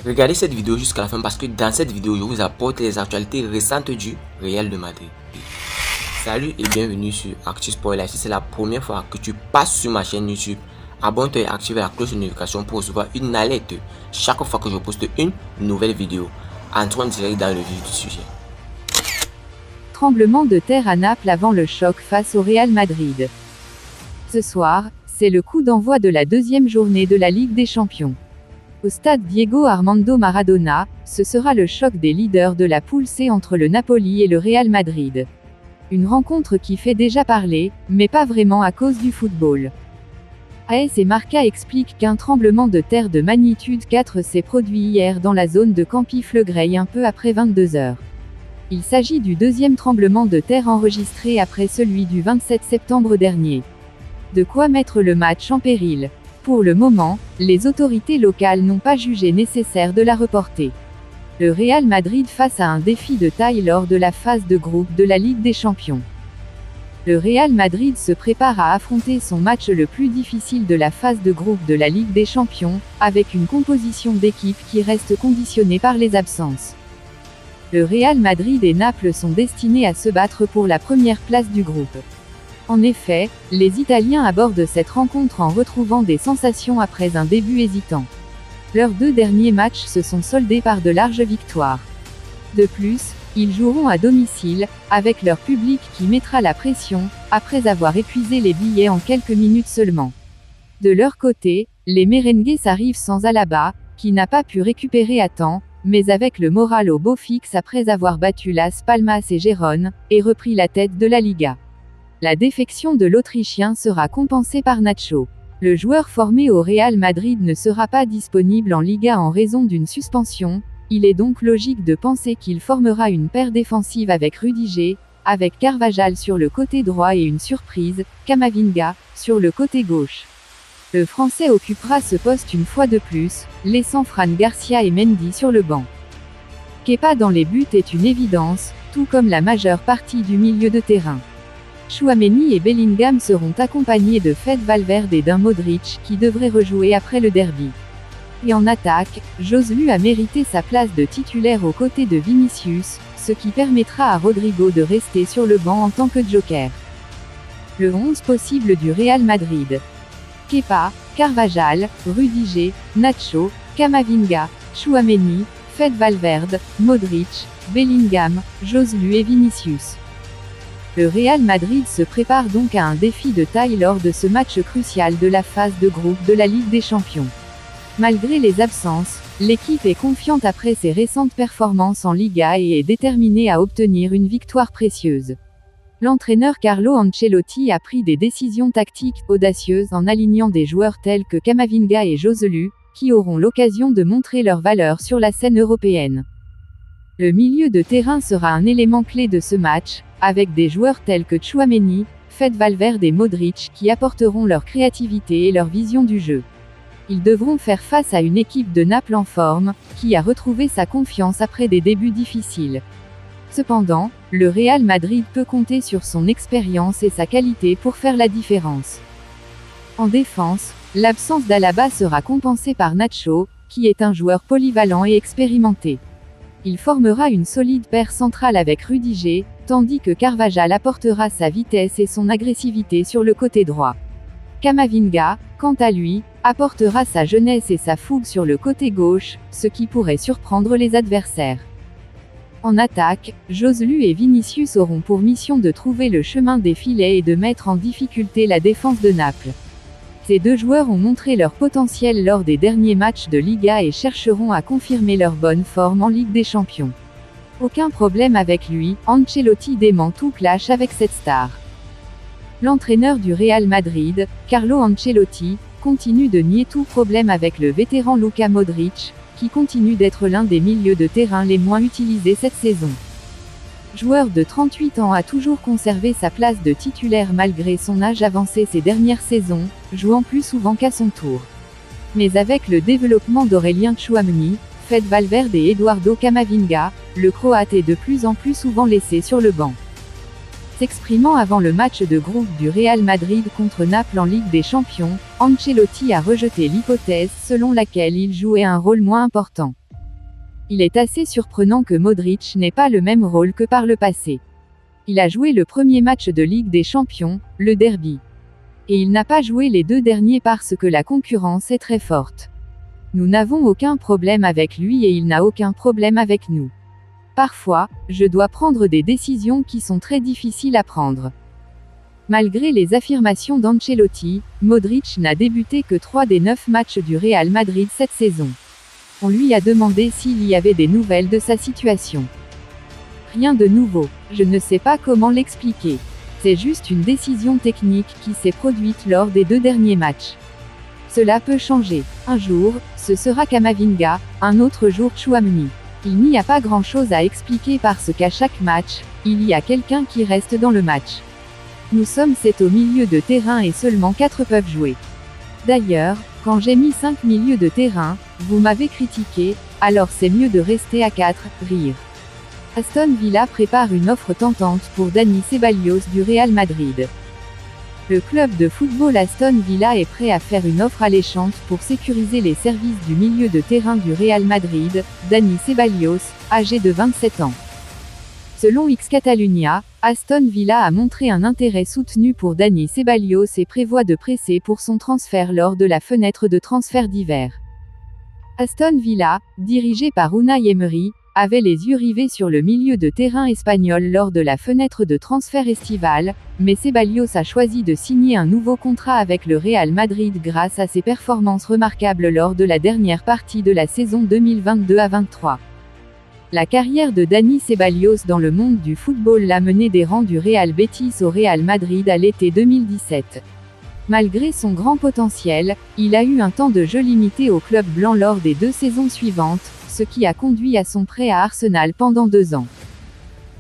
Regardez cette vidéo jusqu'à la fin parce que dans cette vidéo, je vous apporte les actualités récentes du Real de Madrid. Salut et bienvenue sur Actu Spoiler. Si c'est la première fois que tu passes sur ma chaîne YouTube, abonne-toi et active la cloche de notification pour recevoir une alerte chaque fois que je poste une nouvelle vidéo. Entrons direct dans le vif du sujet. Tremblement de terre à Naples avant le choc face au Real Madrid. Ce soir, c'est le coup d'envoi de la deuxième journée de la Ligue des Champions. Au stade Diego Armando Maradona, ce sera le choc des leaders de la poule C entre le Napoli et le Real Madrid. Une rencontre qui fait déjà parler, mais pas vraiment à cause du football. AS et Marca expliquent qu'un tremblement de terre de magnitude 4 s'est produit hier dans la zone de Campi-Flegrei un peu après 22 h. Il s'agit du deuxième tremblement de terre enregistré après celui du 27 septembre dernier. De quoi mettre le match en péril. Pour le moment, les autorités locales n'ont pas jugé nécessaire de la reporter. Le Real Madrid face à un défi de taille lors de la phase de groupe de la Ligue des Champions. Le Real Madrid se prépare à affronter son match le plus difficile de la phase de groupe de la Ligue des Champions, avec une composition d'équipe qui reste conditionnée par les absences. Le Real Madrid et Naples sont destinés à se battre pour la première place du groupe. En effet, les Italiens abordent cette rencontre en retrouvant des sensations après un début hésitant. Leurs deux derniers matchs se sont soldés par de larges victoires. De plus, ils joueront à domicile, avec leur public qui mettra la pression, après avoir épuisé les billets en quelques minutes seulement. De leur côté, les merengues arrivent sans Alaba, qui n'a pas pu récupérer à temps, mais avec le moral au beau fixe après avoir battu Las Palmas et Gérone, et repris la tête de la Liga. La défection de l'Autrichien sera compensée par Nacho. Le joueur formé au Real Madrid ne sera pas disponible en Liga en raison d'une suspension, il est donc logique de penser qu'il formera une paire défensive avec Rudiger, avec Carvajal sur le côté droit et une surprise, Camavinga, sur le côté gauche. Le Français occupera ce poste une fois de plus, laissant Fran Garcia et Mendy sur le banc. Kepa dans les buts est une évidence, tout comme la majeure partie du milieu de terrain. Tchouaméni et Bellingham seront accompagnés de Fede Valverde et d'un Modric qui devrait rejouer après le derby. Et en attaque, Joselu a mérité sa place de titulaire aux côtés de Vinicius, ce qui permettra à Rodrigo de rester sur le banc en tant que joker. Le 11 possible du Real Madrid. Kepa, Carvajal, Rudiger, Nacho, Camavinga, Tchouaméni, Fede Valverde, Modric, Bellingham, Joselu et Vinicius. Le Real Madrid se prépare donc à un défi de taille lors de ce match crucial de la phase de groupe de la Ligue des Champions. Malgré les absences, l'équipe est confiante après ses récentes performances en Liga et est déterminée à obtenir une victoire précieuse. L'entraîneur Carlo Ancelotti a pris des décisions tactiques audacieuses en alignant des joueurs tels que Camavinga et Joselu, qui auront l'occasion de montrer leur valeur sur la scène européenne. Le milieu de terrain sera un élément clé de ce match, avec des joueurs tels que Tchouaméni, Fede Valverde et Modric qui apporteront leur créativité et leur vision du jeu. Ils devront faire face à une équipe de Naples en forme, qui a retrouvé sa confiance après des débuts difficiles. Cependant, le Real Madrid peut compter sur son expérience et sa qualité pour faire la différence. En défense, l'absence d'Alaba sera compensée par Nacho, qui est un joueur polyvalent et expérimenté. Il formera une solide paire centrale avec Rudiger, tandis que Carvajal apportera sa vitesse et son agressivité sur le côté droit. Camavinga, quant à lui, apportera sa jeunesse et sa fougue sur le côté gauche, ce qui pourrait surprendre les adversaires. En attaque, Joselu et Vinicius auront pour mission de trouver le chemin des filets et de mettre en difficulté la défense de Naples. Ces deux joueurs ont montré leur potentiel lors des derniers matchs de Liga et chercheront à confirmer leur bonne forme en Ligue des Champions. Aucun problème avec lui, Ancelotti dément tout clash avec cette star. L'entraîneur du Real Madrid, Carlo Ancelotti, continue de nier tout problème avec le vétéran Luka Modric, qui continue d'être l'un des milieux de terrain les moins utilisés cette saison. Joueur de 38 ans a toujours conservé sa place de titulaire malgré son âge avancé ces dernières saisons, jouant plus souvent qu'à son tour. Mais avec le développement d'Aurélien Tchouaméni, Fede Valverde et Eduardo Camavinga, le Croate est de plus en plus souvent laissé sur le banc. S'exprimant avant le match de groupe du Real Madrid contre Naples en Ligue des Champions, Ancelotti a rejeté l'hypothèse selon laquelle il jouait un rôle moins important. Il est assez surprenant que Modric n'ait pas le même rôle que par le passé. Il a joué le premier match de Ligue des Champions, le derby. Et il n'a pas joué les 2 derniers parce que la concurrence est très forte. Nous n'avons aucun problème avec lui et il n'a aucun problème avec nous. Parfois, je dois prendre des décisions qui sont très difficiles à prendre. Malgré les affirmations d'Ancelotti, Modric n'a débuté que 3 des 9 matchs du Real Madrid cette saison. On lui a demandé s'il y avait des nouvelles de sa situation. Rien de nouveau, je ne sais pas comment l'expliquer. C'est juste une décision technique qui s'est produite lors des 2 derniers matchs. Cela peut changer. Un jour, ce sera Camavinga, un autre jour Tchouaméni. Il n'y a pas grand-chose à expliquer parce qu'à chaque match, il y a quelqu'un qui reste dans le match. Nous sommes 7 au milieu de terrain et seulement 4 peuvent jouer. D'ailleurs, quand j'ai mis 5 milieux de terrain, vous m'avez critiqué, alors c'est mieux de rester à 4, rire. Aston Villa prépare une offre tentante pour Dani Ceballos du Real Madrid. Le club de football Aston Villa est prêt à faire une offre alléchante pour sécuriser les services du milieu de terrain du Real Madrid, Dani Ceballos, âgé de 27 ans. Selon X Catalunya, Aston Villa a montré un intérêt soutenu pour Dani Ceballos et prévoit de presser pour son transfert lors de la fenêtre de transfert d'hiver. Aston Villa, dirigé par Unai Emery, avait les yeux rivés sur le milieu de terrain espagnol lors de la fenêtre de transfert estivale, mais Ceballos a choisi de signer un nouveau contrat avec le Real Madrid grâce à ses performances remarquables lors de la dernière partie de la saison 2022-23. La carrière de Dani Ceballos dans le monde du football l'a mené des rangs du Real Betis au Real Madrid à l'été 2017. Malgré son grand potentiel, il a eu un temps de jeu limité au club blanc lors des 2 saisons suivantes, ce qui a conduit à son prêt à Arsenal pendant 2 ans.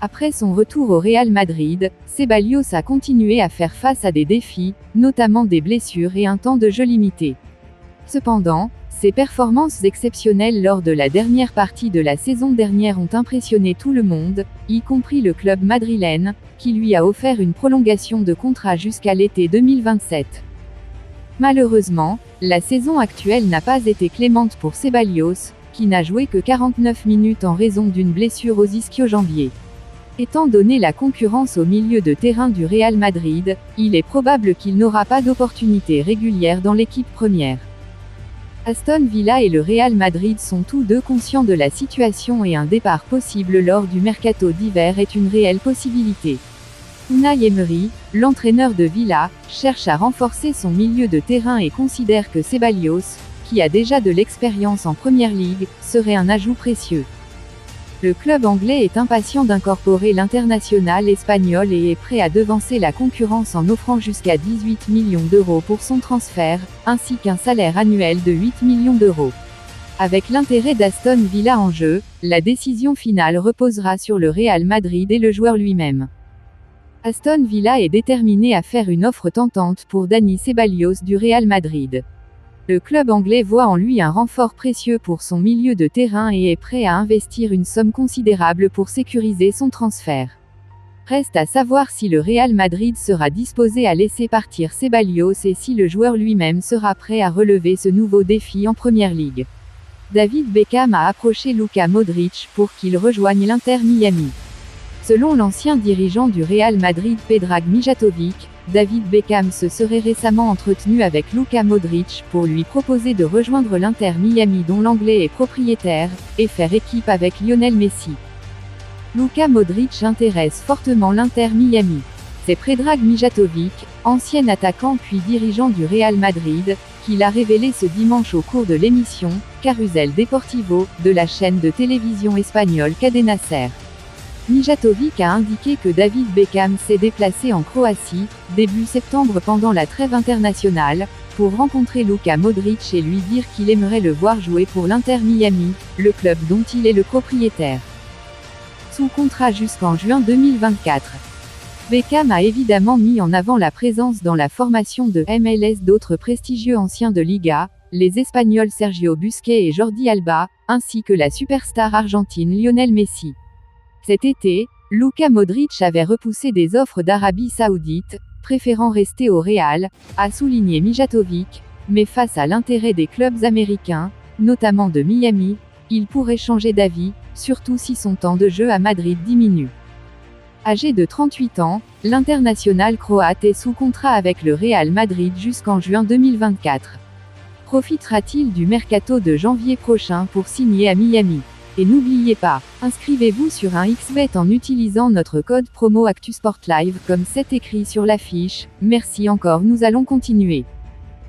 Après son retour au Real Madrid, Ceballos a continué à faire face à des défis, notamment des blessures et un temps de jeu limité. Cependant, ses performances exceptionnelles lors de la dernière partie de la saison dernière ont impressionné tout le monde, y compris le club madrilène, qui lui a offert une prolongation de contrat jusqu'à l'été 2027. Malheureusement, la saison actuelle n'a pas été clémente pour Ceballos, qui n'a joué que 49 minutes en raison d'une blessure aux ischio-jambiers. Étant donné la concurrence au milieu de terrain du Real Madrid, il est probable qu'il n'aura pas d'opportunité régulière dans l'équipe première. Aston Villa et le Real Madrid sont tous deux conscients de la situation et un départ possible lors du mercato d'hiver est une réelle possibilité. Unai Emery, l'entraîneur de Villa, cherche à renforcer son milieu de terrain et considère que Ceballos, qui a déjà de l'expérience en Première Ligue, serait un ajout précieux. Le club anglais est impatient d'incorporer l'international espagnol et est prêt à devancer la concurrence en offrant jusqu'à 18 millions d'euros pour son transfert, ainsi qu'un salaire annuel de 8 millions d'euros. Avec l'intérêt d'Aston Villa en jeu, la décision finale reposera sur le Real Madrid et le joueur lui-même. Aston Villa est déterminé à faire une offre tentante pour Dani Ceballos du Real Madrid. Le club anglais voit en lui un renfort précieux pour son milieu de terrain et est prêt à investir une somme considérable pour sécuriser son transfert. Reste à savoir si le Real Madrid sera disposé à laisser partir Ceballos et si le joueur lui-même sera prêt à relever ce nouveau défi en Première Ligue. David Beckham a approché Luka Modric pour qu'il rejoigne l'Inter Miami. Selon l'ancien dirigeant du Real Madrid Predrag Mijatovic, David Beckham se serait récemment entretenu avec Luka Modric pour lui proposer de rejoindre l'Inter Miami dont l'Anglais est propriétaire, et faire équipe avec Lionel Messi. Luka Modric intéresse fortement l'Inter Miami. C'est Predrag Mijatovic, ancien attaquant puis dirigeant du Real Madrid, qui l'a révélé ce dimanche au cours de l'émission « Carrusel Deportivo » de la chaîne de télévision espagnole Cadena Ser. Mijatovic a indiqué que David Beckham s'est déplacé en Croatie, début septembre pendant la trêve internationale, pour rencontrer Luka Modric et lui dire qu'il aimerait le voir jouer pour l'Inter Miami, le club dont il est le propriétaire. Sous contrat jusqu'en juin 2024. Beckham a évidemment mis en avant la présence dans la formation de MLS d'autres prestigieux anciens de Liga, les Espagnols Sergio Busquets et Jordi Alba, ainsi que la superstar argentine Lionel Messi. Cet été, Luka Modric avait repoussé des offres d'Arabie Saoudite, préférant rester au Real, a souligné Mijatovic, mais face à l'intérêt des clubs américains, notamment de Miami, il pourrait changer d'avis, surtout si son temps de jeu à Madrid diminue. Âgé de 38 ans, l'international croate est sous contrat avec le Real Madrid jusqu'en juin 2024. Profitera-t-il du mercato de janvier prochain pour signer à Miami? Et n'oubliez pas, inscrivez-vous sur un XBet en utilisant notre code promo ActuSportLive comme c'est écrit sur l'affiche. Merci encore, nous allons continuer.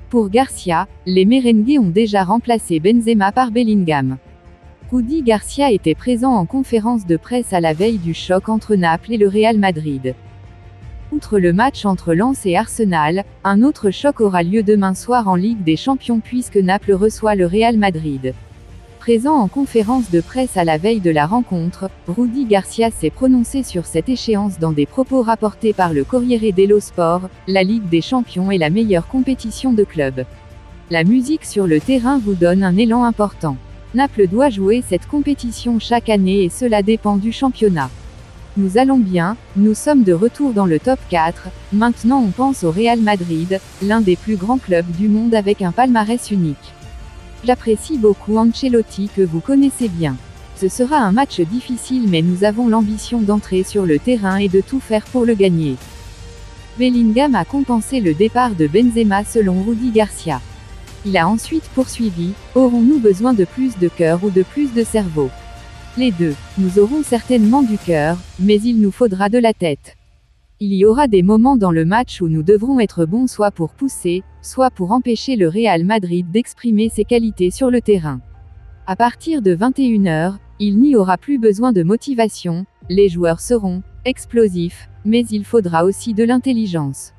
Pour Garcia, les merengues ont déjà remplacé Benzema par Bellingham. Rudy Garcia était présent en conférence de presse à la veille du choc entre Naples et le Real Madrid. Outre le match entre Lens et Arsenal, un autre choc aura lieu demain soir en Ligue des Champions puisque Naples reçoit le Real Madrid. Présent en conférence de presse à la veille de la rencontre, Rudy Garcia s'est prononcé sur cette échéance dans des propos rapportés par le Corriere dello Sport. La Ligue des Champions est la meilleure compétition de club. La musique sur le terrain vous donne un élan important. Naples doit jouer cette compétition chaque année et cela dépend du championnat. Nous allons bien, nous sommes de retour dans le top 4, maintenant on pense au Real Madrid, l'un des plus grands clubs du monde avec un palmarès unique. J'apprécie beaucoup Ancelotti que vous connaissez bien. Ce sera un match difficile mais nous avons l'ambition d'entrer sur le terrain et de tout faire pour le gagner. Bellingham a compensé le départ de Benzema selon Rudy Garcia. Il a ensuite poursuivi, aurons-nous besoin de plus de cœur ou de plus de cerveau? Les deux, nous aurons certainement du cœur, mais il nous faudra de la tête. Il y aura des moments dans le match où nous devrons être bons soit pour pousser, soit pour empêcher le Real Madrid d'exprimer ses qualités sur le terrain. À partir de 21 h, il n'y aura plus besoin de motivation, les joueurs seront explosifs, mais il faudra aussi de l'intelligence.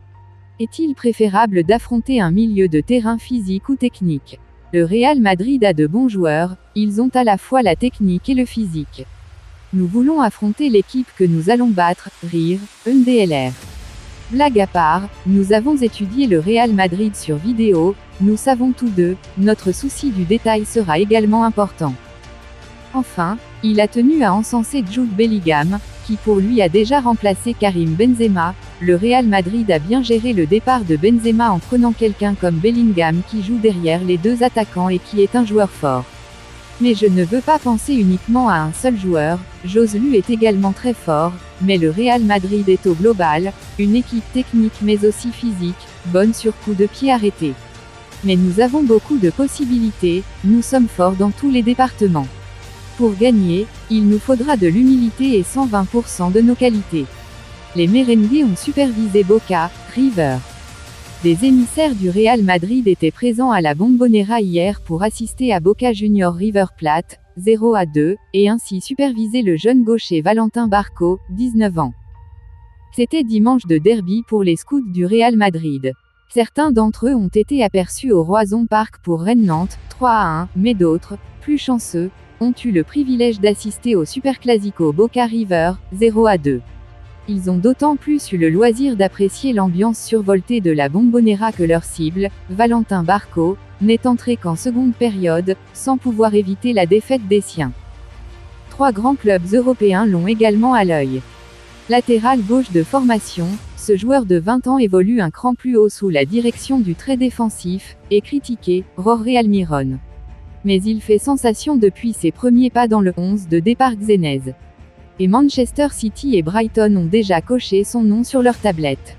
Est-il préférable d'affronter un milieu de terrain physique ou technique? Le Real Madrid a de bons joueurs, ils ont à la fois la technique et le physique. Nous voulons affronter l'équipe que nous allons battre, rire, NDLR. Blague à part, nous avons étudié le Real Madrid sur vidéo, nous savons tous deux, notre souci du détail sera également important. Enfin, il a tenu à encenser Jude Bellingham, qui pour lui a déjà remplacé Karim Benzema. Le Real Madrid a bien géré le départ de Benzema en prenant quelqu'un comme Bellingham qui joue derrière les deux attaquants et qui est un joueur fort. Mais je ne veux pas penser uniquement à un seul joueur, Joselu est également très fort, mais le Real Madrid est au global, une équipe technique mais aussi physique, bonne sur coup de pied arrêté. Mais nous avons beaucoup de possibilités, nous sommes forts dans tous les départements. Pour gagner, il nous faudra de l'humilité et 120% de nos qualités. Les merengues ont supervisé Boca, River. Des émissaires du Real Madrid étaient présents à la Bombonera hier pour assister à Boca Junior River Plate, 0-2, et ainsi superviser le jeune gaucher Valentin Barco, 19 ans. C'était dimanche de derby pour les scouts du Real Madrid. Certains d'entre eux ont été aperçus au Roison Park pour Rennes-Nantes, 3-1, mais d'autres, plus chanceux, ont eu le privilège d'assister au Superclásico Boca River, 0-2. Ils ont d'autant plus eu le loisir d'apprécier l'ambiance survoltée de la Bombonera que leur cible, Valentin Barco, n'est entré qu'en seconde période, sans pouvoir éviter la défaite des siens. 3 grands clubs européens l'ont également à l'œil. Latéral gauche de formation, ce joueur de 20 ans évolue un cran plus haut sous la direction du très défensif, et critiqué, Jorge Almiron. Mais il fait sensation depuis ses premiers pas dans le 11 de départ Xenez. Et Manchester City et Brighton ont déjà coché son nom sur leur tablette.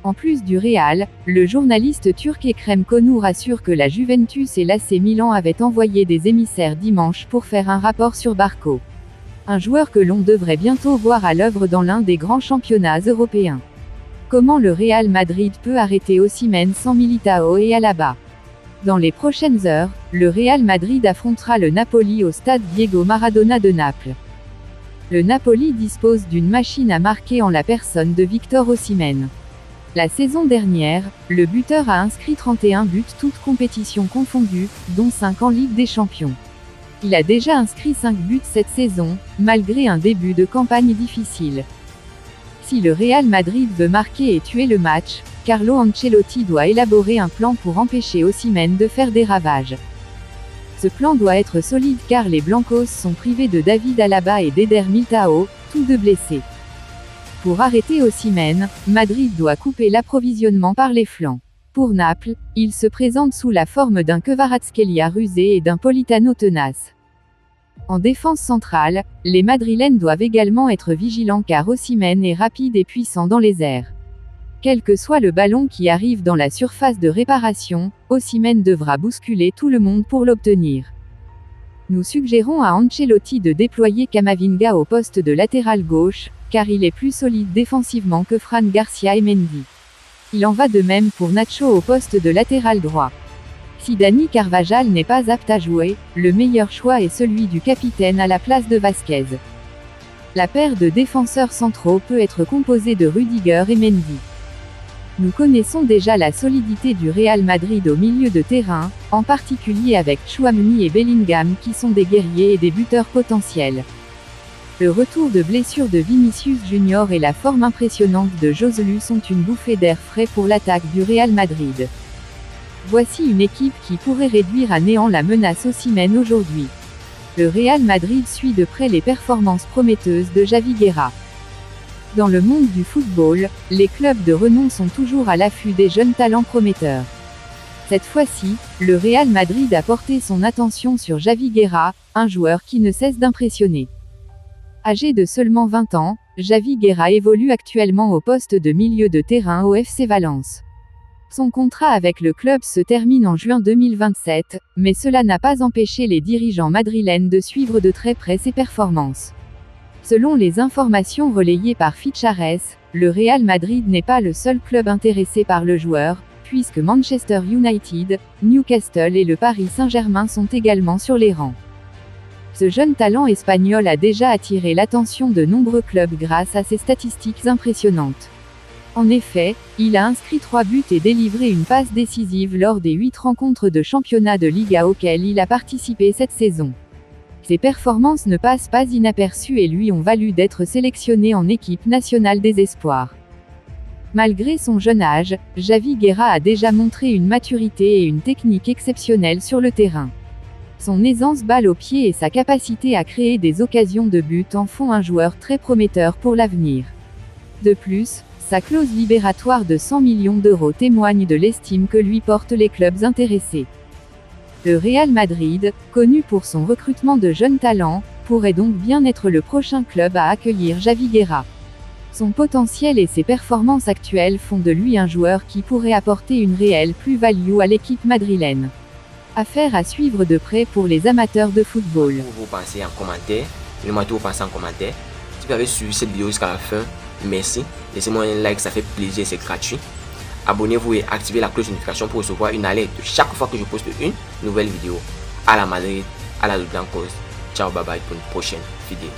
En plus du Real, le journaliste turc Ekrem Konur assure que la Juventus et l'AC Milan avaient envoyé des émissaires dimanche pour faire un rapport sur Barco. Un joueur que l'on devrait bientôt voir à l'œuvre dans l'un des grands championnats européens. Comment le Real Madrid peut arrêter Osimhen sans Militao et Alaba? Dans les prochaines heures, le Real Madrid affrontera le Napoli au stade Diego Maradona de Naples. Le Napoli dispose d'une machine à marquer en la personne de Victor Osimhen. La saison dernière, le buteur a inscrit 31 buts toutes compétitions confondues, dont 5 en Ligue des Champions. Il a déjà inscrit 5 buts cette saison, malgré un début de campagne difficile. Si le Real Madrid veut marquer et tuer le match, Carlo Ancelotti doit élaborer un plan pour empêcher Osimhen de faire des ravages. Ce plan doit être solide car les Blancos sont privés de David Alaba et d'Eder Militao, tous deux blessés. Pour arrêter Osimhen, Madrid doit couper l'approvisionnement par les flancs. Pour Naples, il se présente sous la forme d'un Kvaratskhelia rusé et d'un Politano tenace. En défense centrale, les Madrilènes doivent également être vigilants car Osimhen est rapide et puissant dans les airs. Quel que soit le ballon qui arrive dans la surface de réparation, Osimhen devra bousculer tout le monde pour l'obtenir. Nous suggérons à Ancelotti de déployer Camavinga au poste de latéral gauche, car il est plus solide défensivement que Fran Garcia et Mendy. Il en va de même pour Nacho au poste de latéral droit. Si Dani Carvajal n'est pas apte à jouer, le meilleur choix est celui du capitaine à la place de Vasquez. La paire de défenseurs centraux peut être composée de Rudiger et Mendy. Nous connaissons déjà la solidité du Real Madrid au milieu de terrain, en particulier avec Tchouaméni et Bellingham qui sont des guerriers et des buteurs potentiels. Le retour de blessure de Vinicius Junior et la forme impressionnante de Joselu sont une bouffée d'air frais pour l'attaque du Real Madrid. Voici une équipe qui pourrait réduire à néant la menace Osimhen aujourd'hui. Le Real Madrid suit de près les performances prometteuses de Javi Guerra. Dans le monde du football, les clubs de renom sont toujours à l'affût des jeunes talents prometteurs. Cette fois-ci, le Real Madrid a porté son attention sur Javi Guerra, un joueur qui ne cesse d'impressionner. Âgé de seulement 20 ans, Javi Guerra évolue actuellement au poste de milieu de terrain au FC Valence. Son contrat avec le club se termine en juin 2027, mais cela n'a pas empêché les dirigeants madrilènes de suivre de très près ses performances. Selon les informations relayées par Fichares, le Real Madrid n'est pas le seul club intéressé par le joueur, puisque Manchester United, Newcastle et le Paris Saint-Germain sont également sur les rangs. Ce jeune talent espagnol a déjà attiré l'attention de nombreux clubs grâce à ses statistiques impressionnantes. En effet, il a inscrit 3 buts et délivré une passe décisive lors des 8 rencontres de championnat de Liga auxquelles il a participé cette saison. Ses performances ne passent pas inaperçues et lui ont valu d'être sélectionné en équipe nationale des espoirs. Malgré son jeune âge, Javi Guerra a déjà montré une maturité et une technique exceptionnelles sur le terrain. Son aisance balle au pied et sa capacité à créer des occasions de but en font un joueur très prometteur pour l'avenir. De plus, sa clause libératoire de 100 millions d'euros témoigne de l'estime que lui portent les clubs intéressés. Le Real Madrid, connu pour son recrutement de jeunes talents, pourrait donc bien être le prochain club à accueillir Javi Guerra. Son potentiel et ses performances actuelles font de lui un joueur qui pourrait apporter une réelle plus-value à l'équipe madrilène. Affaire à suivre de près pour les amateurs de football. Vous pensez en commentaire, dis-moi tout vous pensez en commentaire. Si vous avez suivi cette vidéo jusqu'à la fin, merci. Laissez-moi un like, ça fait plaisir, c'est gratuit. Abonnez-vous et activez la cloche de notification pour recevoir une alerte chaque fois que je poste une nouvelle vidéo. À la Madrid, à la Blancos. Ciao, bye bye pour une prochaine vidéo.